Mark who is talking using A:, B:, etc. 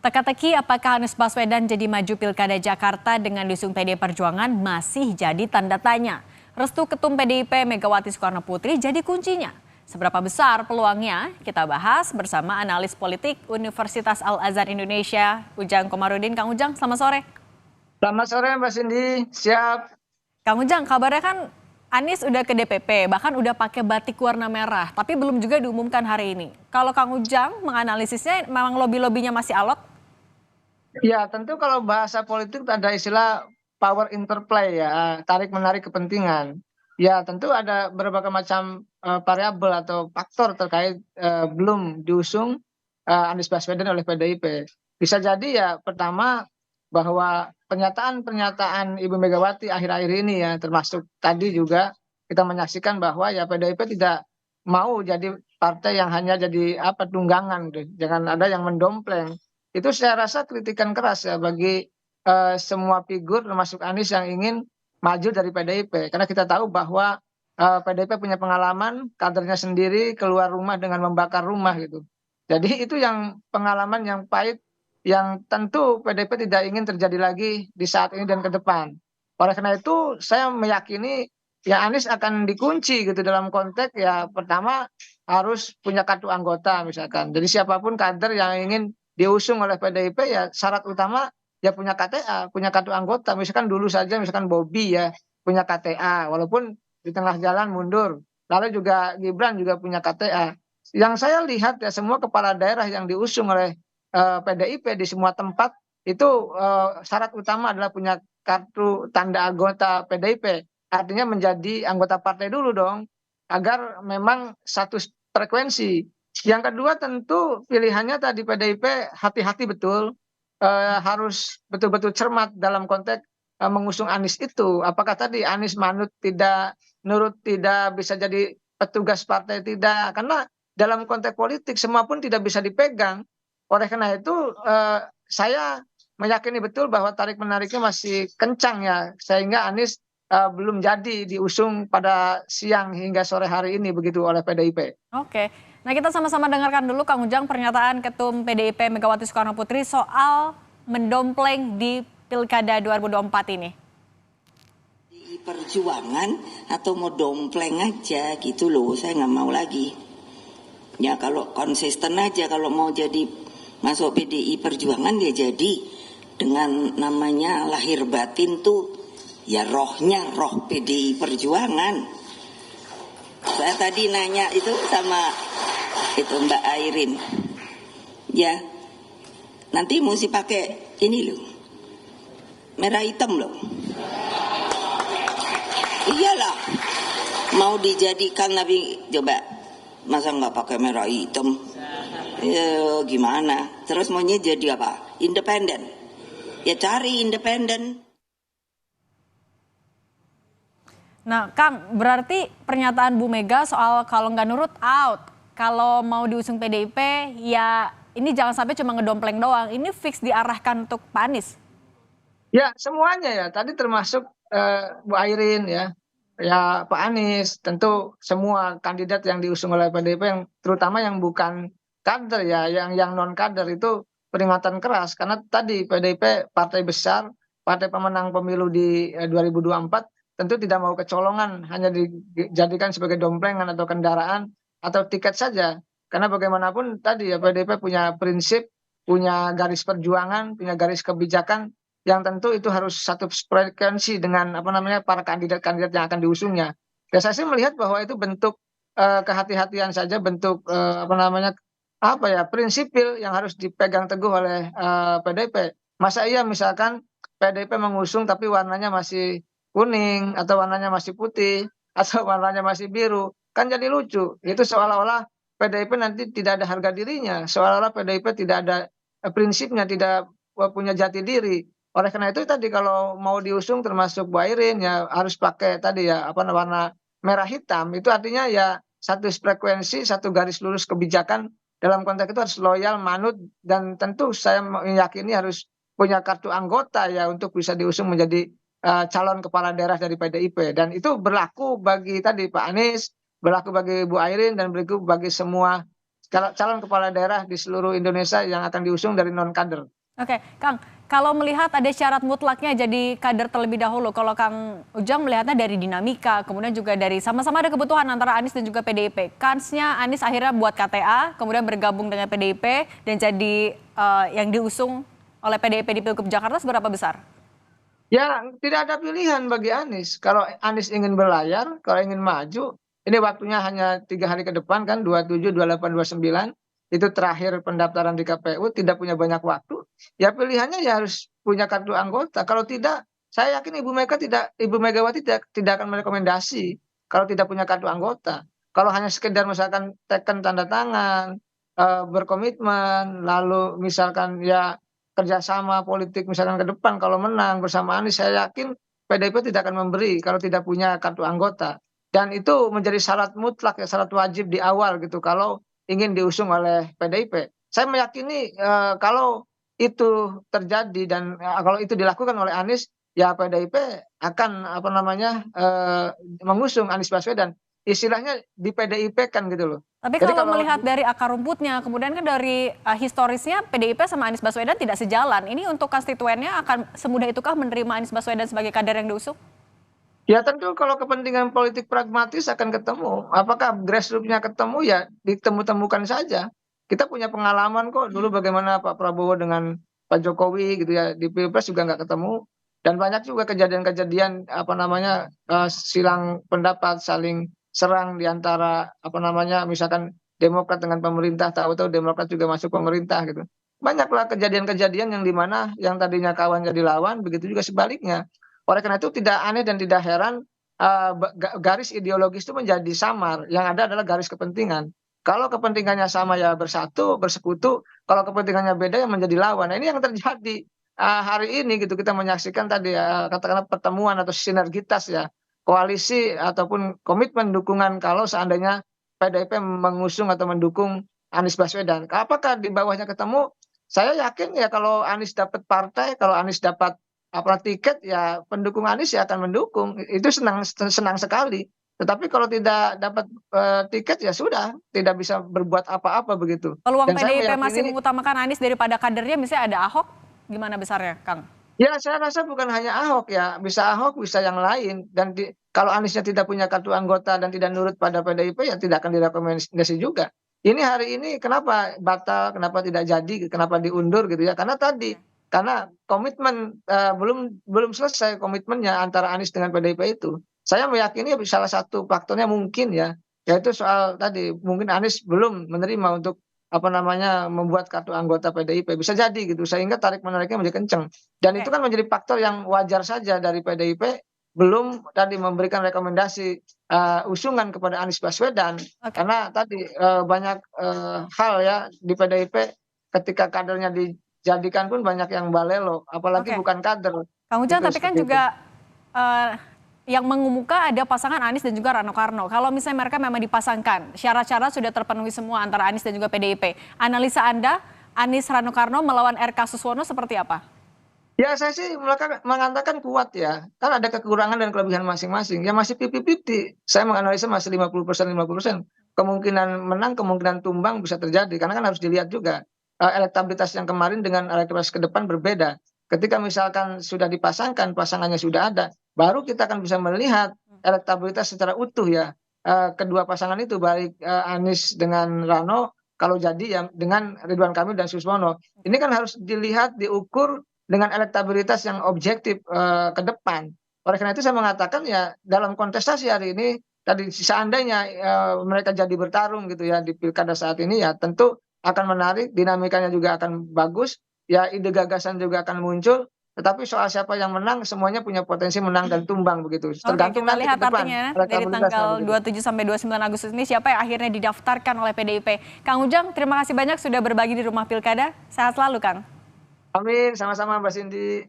A: Teka-teki apakah Anies Baswedan jadi maju Pilkada Jakarta dengan diusung PDI Perjuangan masih jadi tanda tanya. Restu Ketum PDIP Megawati Soekarno Putri jadi kuncinya. Seberapa besar peluangnya? Kita bahas bersama analis politik Universitas Al-Azhar Indonesia, Ujang Komarudin. Kang Ujang, selamat sore.
B: Selamat sore Mbak Cindy, siap.
A: Kang Ujang, kabarnya kan Anies udah ke DPP, bahkan udah pakai batik warna merah, tapi belum juga diumumkan hari ini. Kalau Kang Ujang menganalisisnya memang lobby-lobbynya masih alot?
B: Ya tentu kalau bahasa politik ada istilah power interplay ya, tarik-menarik kepentingan. Ya tentu ada berbagai macam variabel atau faktor terkait belum diusung Anies Baswedan oleh PDIP. Bisa jadi ya pertama bahwa pernyataan-pernyataan Ibu Megawati akhir-akhir ini ya termasuk tadi juga kita menyaksikan bahwa ya PDIP tidak mau jadi partai yang hanya jadi apa tunggangan gitu. Jangan ada yang mendompleng. Itu saya rasa kritikan keras ya bagi semua figur termasuk Anies yang ingin maju dari PDIP. Karena kita tahu bahwa PDIP punya pengalaman, kadernya sendiri keluar rumah dengan membakar rumah gitu. Jadi itu yang pengalaman yang pahit yang tentu PDIP tidak ingin terjadi lagi di saat ini dan ke depan. Oleh karena itu saya meyakini ya Anies akan dikunci gitu dalam konteks ya pertama harus punya kartu anggota misalkan. Jadi siapapun kader yang ingin diusung oleh PDIP ya syarat utama ya punya KTA, punya kartu anggota. Misalkan dulu saja misalkan Bobby ya punya KTA walaupun di tengah jalan mundur. Lalu juga Gibran juga punya KTA. Yang saya lihat ya semua kepala daerah yang diusung oleh PDIP di semua tempat itu syarat utama adalah punya kartu tanda anggota PDIP. Artinya menjadi anggota partai dulu dong agar memang satu frekuensi. Yang kedua tentu pilihannya tadi PDIP hati-hati betul, harus betul-betul cermat dalam konteks mengusung Anies itu. Apakah tadi Anies manut tidak, nurut tidak, bisa jadi petugas partai tidak. Karena dalam konteks politik semua pun tidak bisa dipegang. Oleh karena itu saya meyakini betul bahwa tarik-menariknya masih kencang ya. Sehingga Anies belum jadi diusung pada siang hingga sore hari ini begitu oleh PDIP.
A: Oke, nah kita sama-sama dengarkan dulu Kang Ujang pernyataan Ketum PDIP Megawati Soekarno Putri soal mendompleng di Pilkada 2024 ini.
C: Di perjuangan atau mau dompleng aja gitu loh, saya nggak mau lagi. Ya kalau konsisten aja, kalau mau jadi masuk PDI Perjuangan ya jadi dengan namanya lahir batin tuh ya rohnya roh PDI Perjuangan. Saya tadi nanya itu sama itu Mbak Airin, ya nanti mesti pakai ini loh, merah hitam loh. Iyalah, mau dijadikan Nabi coba masa nggak pakai merah hitam? Ya, gimana? Terus maunya jadi apa? Independen? Ya cari independen.
A: Nah Kang, berarti pernyataan Bu Mega soal kalau nggak nurut out, kalau mau diusung PDIP ya ini jangan sampai cuma ngedompleng doang, ini fix diarahkan untuk Pak Anies.
B: Ya semuanya ya tadi termasuk Bu Airin ya Pak Anies tentu semua kandidat yang diusung oleh PDIP yang terutama yang bukan kader ya yang non kader itu peringatan keras karena tadi PDIP partai besar partai pemenang pemilu di 2024 tentu tidak mau kecolongan hanya dijadikan sebagai domplengan atau kendaraan atau tiket saja karena bagaimanapun tadi ya PDIP punya prinsip punya garis perjuangan punya garis kebijakan yang tentu itu harus satu frekuensi dengan apa namanya para kandidat-kandidat yang akan diusungnya. Ya saya sih melihat bahwa itu bentuk kehati-hatian saja, bentuk apa namanya apa ya prinsipil yang harus dipegang teguh oleh PDIP. Masa iya misalkan PDIP mengusung tapi warnanya masih kuning atau warnanya masih putih atau warnanya masih biru, kan jadi lucu. Itu seolah-olah PDIP nanti tidak ada harga dirinya, seolah-olah PDIP tidak ada prinsipnya, tidak punya jati diri. Oleh karena itu tadi kalau mau diusung termasuk Bu Airin ya harus pakai tadi ya apa warna merah hitam itu artinya ya satu frekuensi satu garis lurus kebijakan dalam konteks itu harus loyal manut dan tentu saya meyakini harus punya kartu anggota ya untuk bisa diusung menjadi calon kepala daerah dari PDIP dan itu berlaku bagi tadi Pak Anies berlaku bagi Bu Airin dan berlaku bagi semua calon kepala daerah di seluruh Indonesia yang akan diusung dari non kader.
A: Oke, Kang, kalau melihat ada syarat mutlaknya jadi kader terlebih dahulu, kalau Kang Ujang melihatnya dari dinamika, kemudian juga dari sama-sama ada kebutuhan antara Anies dan juga PDIP. Kansnya Anies akhirnya buat KTA, kemudian bergabung dengan PDIP dan jadi yang diusung oleh PDIP di Pilgub Jakarta seberapa besar?
B: Ya, tidak ada pilihan bagi Anies. Kalau Anies ingin berlayar, kalau ingin maju, ini waktunya hanya 3 hari ke depan kan, 27, 28, 29. Itu terakhir pendaftaran di KPU, tidak punya banyak waktu. Ya pilihannya ya harus punya kartu anggota. Kalau tidak, saya yakin Ibu Megawati tidak akan merekomendasi kalau tidak punya kartu anggota. Kalau hanya sekedar misalkan teken tanda tangan, berkomitmen, lalu misalkan ya kerjasama politik misalkan ke depan kalau menang bersama Anies, saya yakin PDIP tidak akan memberi kalau tidak punya kartu anggota. Dan itu menjadi syarat mutlak ya, syarat wajib di awal gitu kalau ingin diusung oleh PDIP. Saya meyakini kalau itu terjadi dan kalau itu dilakukan oleh Anies, ya PDIP akan apa namanya mengusung Anies Baswedan. Istilahnya di PDIP kan gitu loh.
A: Tapi
B: Jadi
A: kalau
B: kalau
A: melihat dari akar rumputnya, kemudian kan dari historisnya PDIP sama Anies Baswedan tidak sejalan. Ini untuk konstituennya akan semudah itukah menerima Anies Baswedan sebagai kader yang diusung?
B: Ya tentu kalau kepentingan politik pragmatis akan ketemu. Apakah grassroots-nya ketemu ya ditemu-temukan saja. Kita punya pengalaman kok dulu bagaimana Pak Prabowo dengan Pak Jokowi gitu ya di Pilpres juga nggak ketemu. Dan banyak juga kejadian-kejadian apa namanya silang pendapat, saling serang di antara apa namanya misalkan Demokrat dengan pemerintah, tahu-tahu Demokrat juga masuk pemerintah gitu. Banyaklah kejadian-kejadian yang dimana yang tadinya kawan jadi lawan, begitu juga sebaliknya. Oleh karena itu tidak aneh dan tidak heran garis ideologis itu menjadi samar, yang ada adalah garis kepentingan. Kalau kepentingannya sama ya bersatu, bersekutu, kalau kepentingannya beda ya menjadi lawan. Nah, ini yang terjadi hari ini gitu kita menyaksikan tadi ya katakanlah pertemuan atau sinergitas ya, koalisi ataupun komitmen dukungan kalau seandainya PDIP mengusung atau mendukung Anies Baswedan. Apakah di bawahnya ketemu? Saya yakin ya kalau Anies dapat partai, kalau Anies dapat apa tiket ya pendukung Anies ya akan mendukung, itu senang senang sekali. Tetapi kalau tidak dapat tiket ya sudah, tidak bisa berbuat apa-apa begitu.
A: Peluang
B: Dan saya
A: PDIP masih
B: meyakini
A: mengutamakan Anies daripada kadernya, misalnya ada Ahok, gimana besarnya, Kang?
B: ya saya rasa bukan hanya Ahok ya, bisa Ahok, bisa yang lain dan kalau Aniesnya tidak punya kartu anggota dan tidak nurut pada PDIP ya tidak akan direkomendasi juga. Ini hari ini kenapa batal, kenapa tidak jadi, kenapa diundur gitu ya? Karena tadi karena komitmen belum belum selesai komitmennya antara Anies dengan PDIP itu. Saya meyakini salah satu faktornya mungkin ya, yaitu soal tadi mungkin Anies belum menerima untuk apa namanya membuat kartu anggota PDIP bisa jadi gitu sehingga tarik menariknya menjadi kenceng. Dan itu
A: Oke,
B: kan menjadi faktor yang wajar saja dari PDIP belum tadi memberikan rekomendasi, usungan kepada Anies Baswedan.
A: oke,
B: Karena tadi, banyak, hal ya di PDIP ketika kadernya dijadikan pun banyak yang balelo, apalagi
A: oke.
B: bukan kader,
A: Kang Ujang,
B: gitu
A: tapi kan
B: seperti itu.
A: juga eh, yang mengemuka ada pasangan Anies dan juga Rano Karno. Kalau misalnya mereka memang dipasangkan, syarat-syarat sudah terpenuhi semua antara Anies dan juga PDIP. Analisa Anda, Anies Rano Karno melawan RK Suswono seperti apa?
B: Ya saya sih mengatakan kuat ya, kan ada kekurangan dan kelebihan masing-masing, ya masih 50-50. Saya menganalisa masih 50%, 50%. Kemungkinan menang, kemungkinan tumbang bisa terjadi, karena kan harus dilihat juga, elektabilitas yang kemarin dengan elektabilitas ke depan berbeda. Ketika misalkan sudah dipasangkan, pasangannya sudah ada, baru kita akan bisa melihat elektabilitas secara utuh ya, kedua pasangan itu baik, Anies dengan Rano, kalau jadi yang dengan Ridwan Kamil dan Suswono. Ini kan harus dilihat, diukur dengan elektabilitas yang objektif, ke depan. Oleh karena itu saya mengatakan ya dalam kontestasi hari ini tadi seandainya, mereka jadi bertarung gitu ya di pilkada saat ini ya tentu akan menarik, dinamikanya juga akan bagus, ya ide gagasan juga akan muncul, tetapi soal siapa yang menang semuanya punya potensi menang dan tumbang begitu,
A: Oke,
B: tergantung
A: kita
B: nanti ke
A: lihat
B: depan
A: artinya dari
B: elektabilitasnya
A: tanggal
B: begitu.
A: 27 sampai 29 Agustus ini siapa yang akhirnya didaftarkan oleh PDIP. Kang Ujang, terima kasih banyak sudah berbagi di Rumah Pilkada. Sehat selalu, Kang.
B: Amin, sama-sama Mbak Cindy.